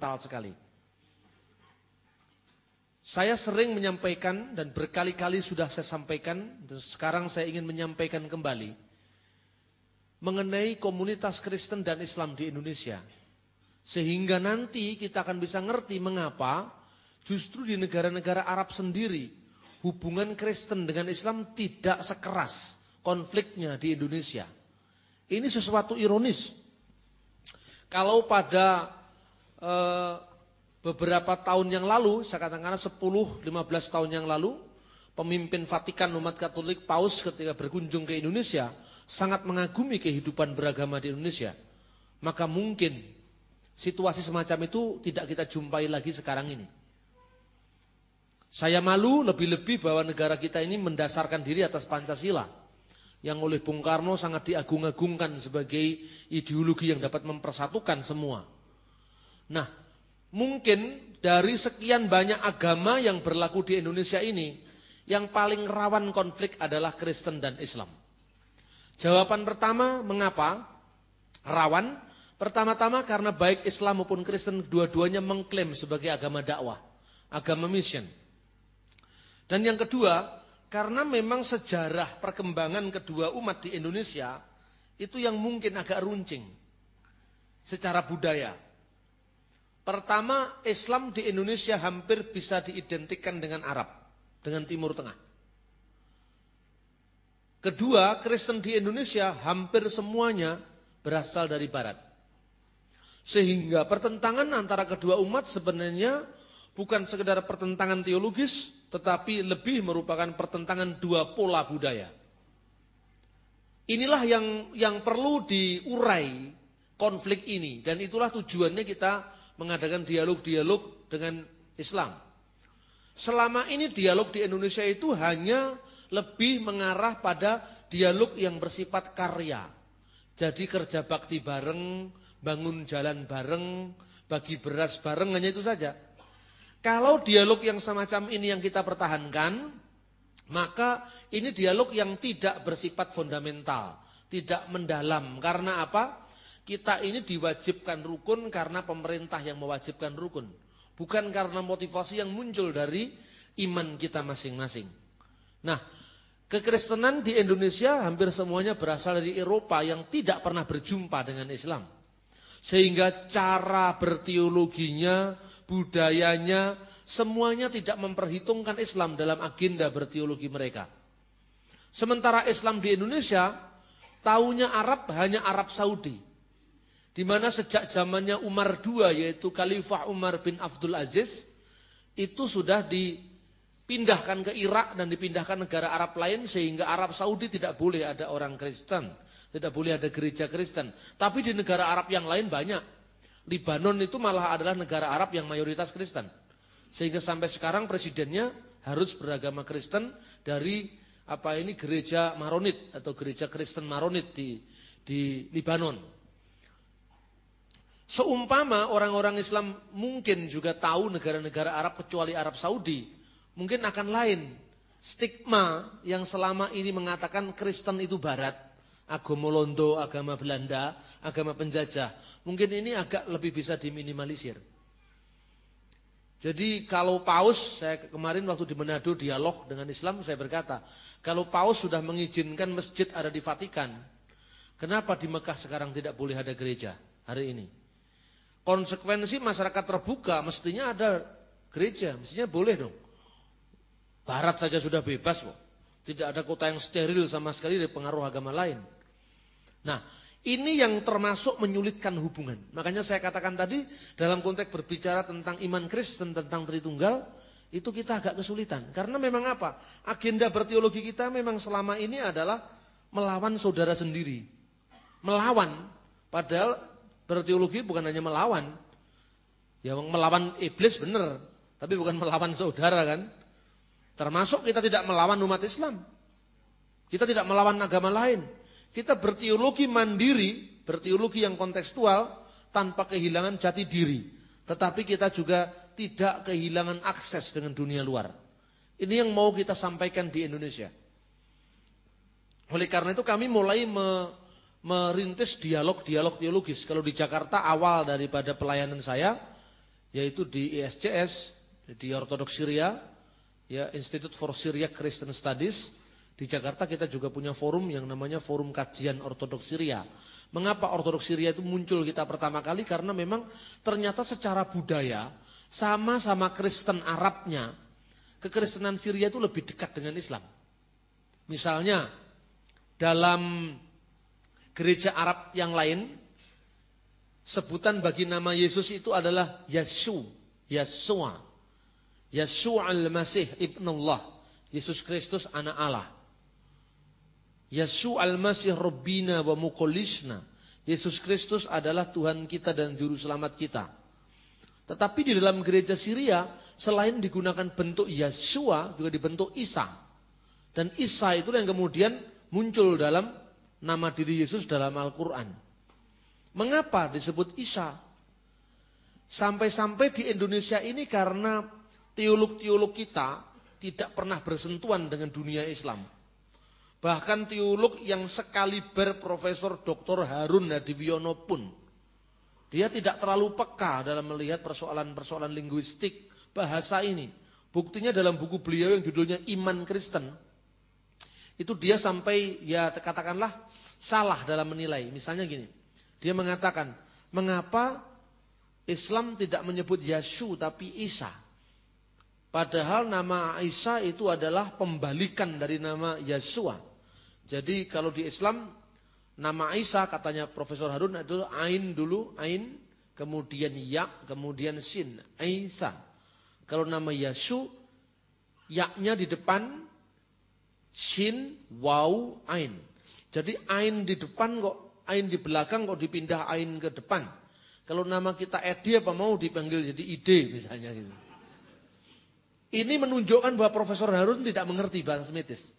kental sekali. Saya sering menyampaikan dan berkali-kali sudah saya sampaikan, dan sekarang saya ingin menyampaikan kembali mengenai komunitas Kristen dan Islam di Indonesia. Sehingga nanti kita akan bisa ngerti mengapa justru di negara-negara Arab sendiri hubungan Kristen dengan Islam tidak sekeras konfliknya di Indonesia. Ini sesuatu ironis. Kalau pada beberapa tahun yang lalu, saya katakan 10-15 tahun yang lalu, pemimpin Vatikan umat Katolik Paus ketika berkunjung ke Indonesia sangat mengagumi kehidupan beragama di Indonesia. Maka mungkin situasi semacam itu tidak kita jumpai lagi sekarang ini. Saya malu lebih-lebih bahwa negara kita ini mendasarkan diri atas Pancasila, yang oleh Bung Karno sangat diagung-agungkan sebagai ideologi yang dapat mempersatukan semua. Nah, mungkin dari sekian banyak agama yang berlaku di Indonesia ini, yang paling rawan konflik adalah Kristen dan Islam. Jawaban pertama, mengapa rawan? Pertama-tama karena baik Islam maupun Kristen dua-duanya mengklaim sebagai agama dakwah, agama mission. Dan yang kedua, karena memang sejarah perkembangan kedua umat di Indonesia itu yang mungkin agak runcing secara budaya. Pertama, Islam di Indonesia hampir bisa diidentikan dengan Arab, dengan Timur Tengah. Kedua, Kristen di Indonesia hampir semuanya berasal dari Barat. Sehingga pertentangan antara kedua umat sebenarnya bukan sekedar pertentangan teologis, tetapi lebih merupakan pertentangan dua pola budaya. Inilah yang perlu diurai konflik ini, dan itulah tujuannya kita mengadakan dialog-dialog dengan Islam. Selama ini dialog di Indonesia itu hanya lebih mengarah pada dialog yang bersifat karya. Jadi kerja bakti bareng, bangun jalan bareng, bagi beras bareng, hanya itu saja. Kalau dialog yang semacam ini yang kita pertahankan, maka ini dialog yang tidak bersifat fundamental, tidak mendalam. Karena apa? Kita ini diwajibkan rukun karena pemerintah yang mewajibkan rukun, bukan karena motivasi yang muncul dari iman kita masing-masing. Nah, kekristenan di Indonesia hampir semuanya berasal dari Eropa yang tidak pernah berjumpa dengan Islam. Sehingga cara berteologinya, budayanya, semuanya tidak memperhitungkan Islam dalam agenda berteologi mereka. Sementara Islam di Indonesia, taunya Arab hanya Arab Saudi. Di mana sejak zamannya Umar II, yaitu Khalifah Umar bin Abdul Aziz, itu sudah dipindahkan ke Irak dan dipindahkan negara Arab lain, sehingga Arab Saudi tidak boleh ada orang Kristen, tidak boleh ada gereja Kristen. Tapi di negara Arab yang lain banyak. Libanon itu malah adalah negara Arab yang mayoritas Kristen. Sehingga sampai sekarang presidennya harus beragama Kristen dari gereja Maronit atau gereja Kristen Maronit di Libanon. Seumpama orang-orang Islam mungkin juga tahu negara-negara Arab kecuali Arab Saudi, mungkin akan lain. Stigma yang selama ini mengatakan Kristen itu Barat, agama Londo, agama Belanda, agama penjajah, mungkin ini agak lebih bisa diminimalisir. Jadi kalau Paus, saya kemarin waktu di Manado dialog dengan Islam, saya berkata, kalau Paus sudah mengizinkan masjid ada di Vatikan, kenapa di Mekah sekarang tidak boleh ada gereja hari ini? Konsekuensi masyarakat terbuka, mestinya ada gereja, mestinya boleh dong. Barat saja sudah bebas kok. Tidak ada kota yang steril sama sekali dari pengaruh agama lain. Nah, ini yang termasuk menyulitkan hubungan. Makanya saya katakan tadi, dalam konteks berbicara tentang iman Kristen, tentang Tritunggal, itu kita agak kesulitan. Karena memang apa? Agenda berteologi kita memang selama ini adalah melawan saudara sendiri. Melawan, padahal berteologi bukan hanya melawan. Ya melawan iblis benar, tapi bukan melawan saudara kan. Termasuk kita tidak melawan umat Islam. Kita tidak melawan agama lain. Kita berteologi mandiri, berteologi yang kontekstual tanpa kehilangan jati diri. Tetapi kita juga tidak kehilangan akses dengan dunia luar. Ini yang mau kita sampaikan di Indonesia. Oleh karena itu kami mulai merintis dialog-dialog teologis. Kalau di Jakarta awal daripada pelayanan saya, yaitu di ISCS, di Ortodoks Syria, ya, Institute for Syriac Christian Studies. Di Jakarta kita juga punya forum yang namanya Forum Kajian Ortodoks Syria. Mengapa Ortodoks Syria itu muncul kita pertama kali? Karena memang ternyata secara budaya sama-sama Kristen Arabnya, kekristenan Syria itu lebih dekat dengan Islam. Misalnya dalam gereja Arab yang lain, sebutan bagi nama Yesus itu adalah Yeshua al-Masih ibnullah, Yesus Kristus anak Allah. Yeshua al-Masih Rabbina wa Muqallishna, Yesus Kristus adalah Tuhan kita dan Juru Selamat kita. Tetapi di dalam gereja Syria, selain digunakan bentuk Yeshua, juga dibentuk Isa. Dan Isa itu yang kemudian muncul dalam nama diri Yesus dalam Al-Quran. Mengapa disebut Isa? Sampai-sampai di Indonesia ini karena teolog-teolog kita tidak pernah bersentuhan dengan dunia Islam. Bahkan teolog yang sekaliber Profesor Dr. Harun Hadiwiono pun, dia tidak terlalu peka dalam melihat persoalan-persoalan linguistik bahasa ini. Buktinya dalam buku beliau yang judulnya Iman Kristen, itu dia sampai ya katakanlah salah dalam menilai. Misalnya gini, dia mengatakan, mengapa Islam tidak menyebut Yeshu tapi Isa? Padahal nama Isa itu adalah pembalikan dari nama Yeshua. Jadi kalau di Islam nama Isa katanya Profesor Harun adalah Ain dulu, Ain, kemudian Ya, kemudian Sin, Isa. Kalau nama Yeshu, Ya-nya di depan, Shin, Waw, Ain. Jadi Ain di depan kok, Ain di belakang kok dipindah Ain ke depan. Kalau nama kita Edi apa mau dipanggil jadi Ide misalnya gitu. Ini menunjukkan bahwa Profesor Harun tidak mengerti bahasa Semitis.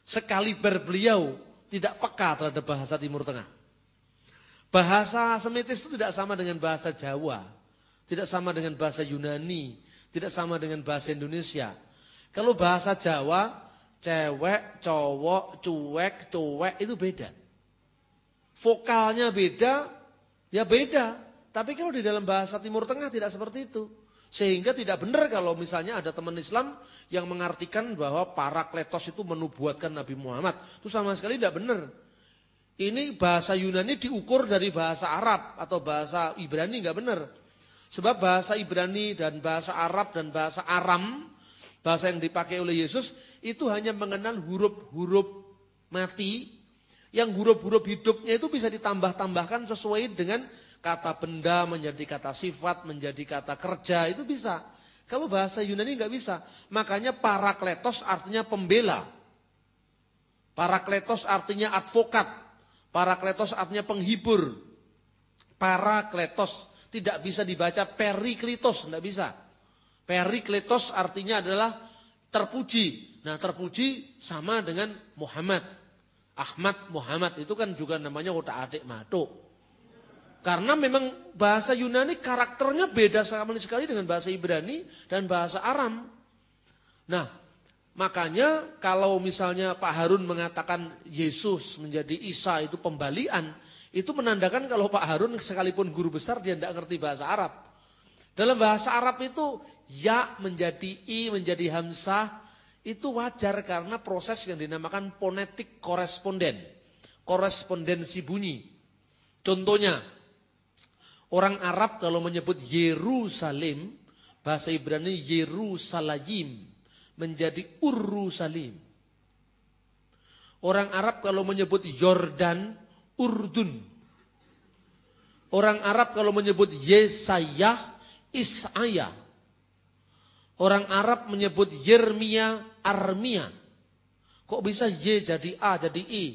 Sekaliber beliau tidak peka terhadap bahasa Timur Tengah. Bahasa Semitis itu tidak sama dengan bahasa Jawa, tidak sama dengan bahasa Yunani, tidak sama dengan bahasa Indonesia. Kalau bahasa Jawa, cewek, cowok, cuek, cuek itu beda. Vokalnya beda, ya beda. Tapi kalau di dalam bahasa Timur Tengah tidak seperti itu. Sehingga tidak benar kalau misalnya ada teman Islam yang mengartikan bahwa Parakletos itu menubuatkan Nabi Muhammad. Itu sama sekali tidak benar. Ini bahasa Yunani diukur dari bahasa Arab atau bahasa Ibrani, nggak benar. Sebab bahasa Ibrani dan bahasa Arab dan bahasa Aram, bahasa yang dipakai oleh Yesus, itu hanya mengenal huruf-huruf mati, yang huruf-huruf hidupnya itu bisa ditambah-tambahkan sesuai dengan kata benda menjadi kata sifat, menjadi kata kerja, itu bisa. Kalau bahasa Yunani nggak bisa. Makanya Parakletos artinya pembela. Parakletos artinya advokat. Parakletos artinya penghibur. Parakletos tidak bisa dibaca Periklitos, nggak bisa. Perikletos artinya adalah terpuji. Nah, terpuji sama dengan Muhammad. Ahmad, Muhammad itu kan juga namanya otak adik matuk. Karena memang bahasa Yunani karakternya beda sama sekali dengan bahasa Ibrani dan bahasa Aram. Nah, makanya kalau misalnya Pak Harun mengatakan Yesus menjadi Isa itu pembalian, itu menandakan kalau Pak Harun sekalipun guru besar dia tidak ngerti bahasa Arab. Dalam bahasa Arab itu ya menjadi i menjadi hamzah itu wajar karena proses yang dinamakan fonetik koresponden, korespondensi bunyi. Contohnya, orang Arab kalau menyebut Yerusalem, bahasa Ibrani Yerusalayim, menjadi Urrusalim. Orang Arab kalau menyebut Yordan, Urdun. Orang Arab kalau menyebut Yesayah, Isaya. Orang Arab menyebut Yermia, Armia. Kok bisa Y jadi A, jadi I?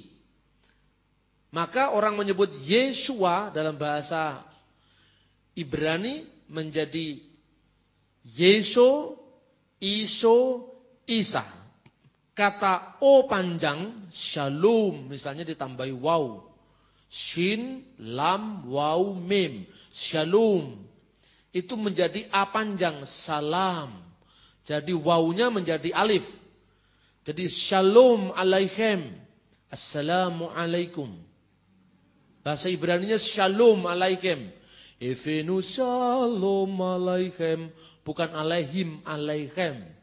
Maka orang menyebut Yeshua dalam bahasa Ibrani menjadi Yeso, Iso, Isa. Kata O panjang, Shalom, misalnya ditambahi waw. Shin, lam, waw, mim. Shalom. Itu menjadi A panjang, salam. Jadi wawnya menjadi alif. Jadi Shalom alaikum. Assalamualaikum. Bahasa Ibraninya Shalom alaikum. Hefenu shalom alaihim, bukan alaihim, alaihim.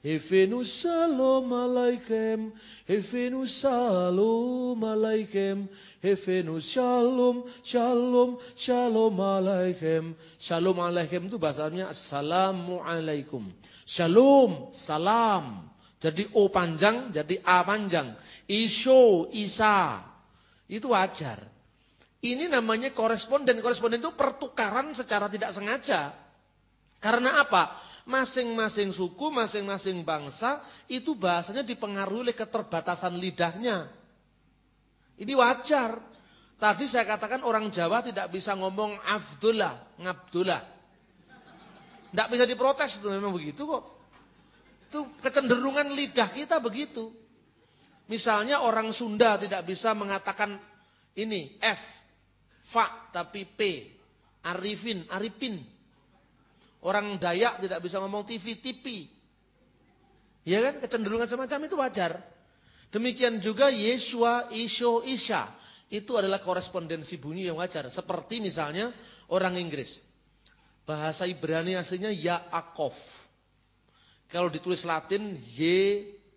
Hefenu shalom alaihim, hefenu shalom alaihim, hefenu shalom, shalom, shalom alaihim. Shalom alaihim itu bahasanya assalamualaikum. Shalom, salam. Jadi O panjang, jadi A panjang. Isyo, Isa. Itu wajar. Ini namanya koresponden. Koresponden itu pertukaran secara tidak sengaja. Karena apa? Masing-masing suku, masing-masing bangsa itu bahasanya dipengaruhi oleh keterbatasan lidahnya. Ini wajar. Tadi saya katakan orang Jawa tidak bisa ngomong Abdullah, ngabdullah. Tidak bisa diprotes, itu memang begitu kok. Itu kecenderungan lidah kita begitu. Misalnya orang Sunda tidak bisa mengatakan ini F, fa tapi P, Arifin, Aripin. Orang Dayak tidak bisa ngomong TV, TV. Ya kan, kecenderungan semacam itu wajar. Demikian juga Yesua, Isyo, Isya. Itu adalah korespondensi bunyi yang wajar. Seperti misalnya orang Inggris. Bahasa Ibrani aslinya Yaakov. Kalau ditulis Latin Y,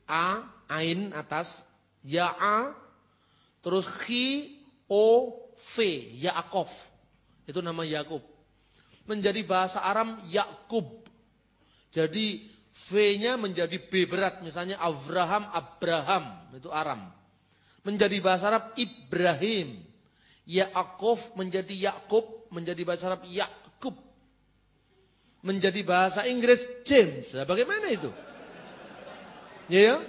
A, Ain atas, Ya-A, terus Chi, O, V, Yaakov. Itu nama Yakub. Menjadi bahasa Aram Yakub. Jadi V-nya menjadi B berat. Misalnya Abraham, Abraham. Itu Aram. Menjadi bahasa Arab Ibrahim. Yaakov menjadi Yakub. Menjadi bahasa Arab Yakub. Menjadi bahasa Inggris James. Nah, bagaimana itu? Ya,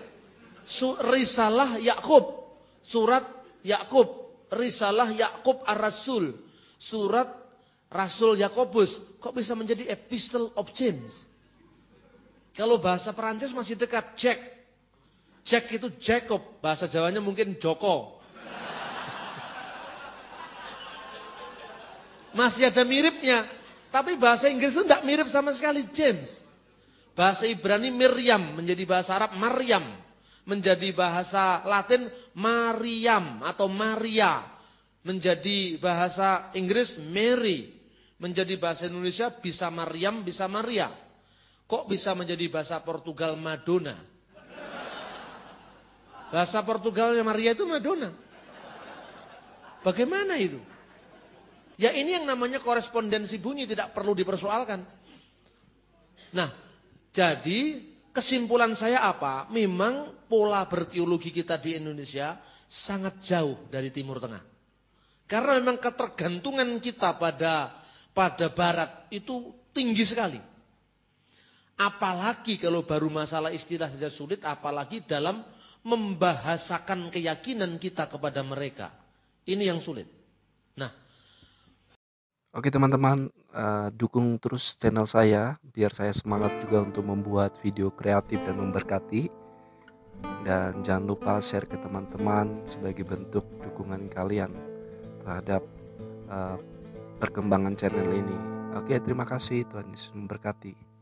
Risalah Yakub. Surat Yakub. Risalah Yakub Ar-Rasul. Surat Rasul Yakobus, kok bisa menjadi Epistle of James? Kalau bahasa Perancis masih dekat, Jack. Jack itu Jacob, bahasa Jawanya mungkin Joko. Masih ada miripnya, tapi bahasa Inggris itu tidak mirip sama sekali, James. Bahasa Ibrani Miriam, menjadi bahasa Arab Maryam. Menjadi bahasa Latin Mariam atau Maria. Menjadi bahasa Inggris Mary. Menjadi bahasa Indonesia bisa Maryam, bisa Maria. Kok bisa menjadi bahasa Portugal Madonna? Bahasa Portugalnya Maria itu Madonna. Bagaimana itu? Ya ini yang namanya korespondensi bunyi, tidak perlu dipersoalkan. Nah, jadi kesimpulan saya apa? Memang pola berteologi kita di Indonesia sangat jauh dari Timur Tengah. Karena memang ketergantungan kita pada Barat itu tinggi sekali. Apalagi kalau baru masalah istilah saja sulit, apalagi dalam membahasakan keyakinan kita kepada mereka. Ini yang sulit. Nah, oke teman-teman, dukung terus channel saya biar saya semangat juga untuk membuat video kreatif dan memberkati. Dan jangan lupa share ke teman-teman sebagai bentuk dukungan kalian terhadap perkembangan channel ini. Oke, terima kasih, Tuhan Yesus memberkati.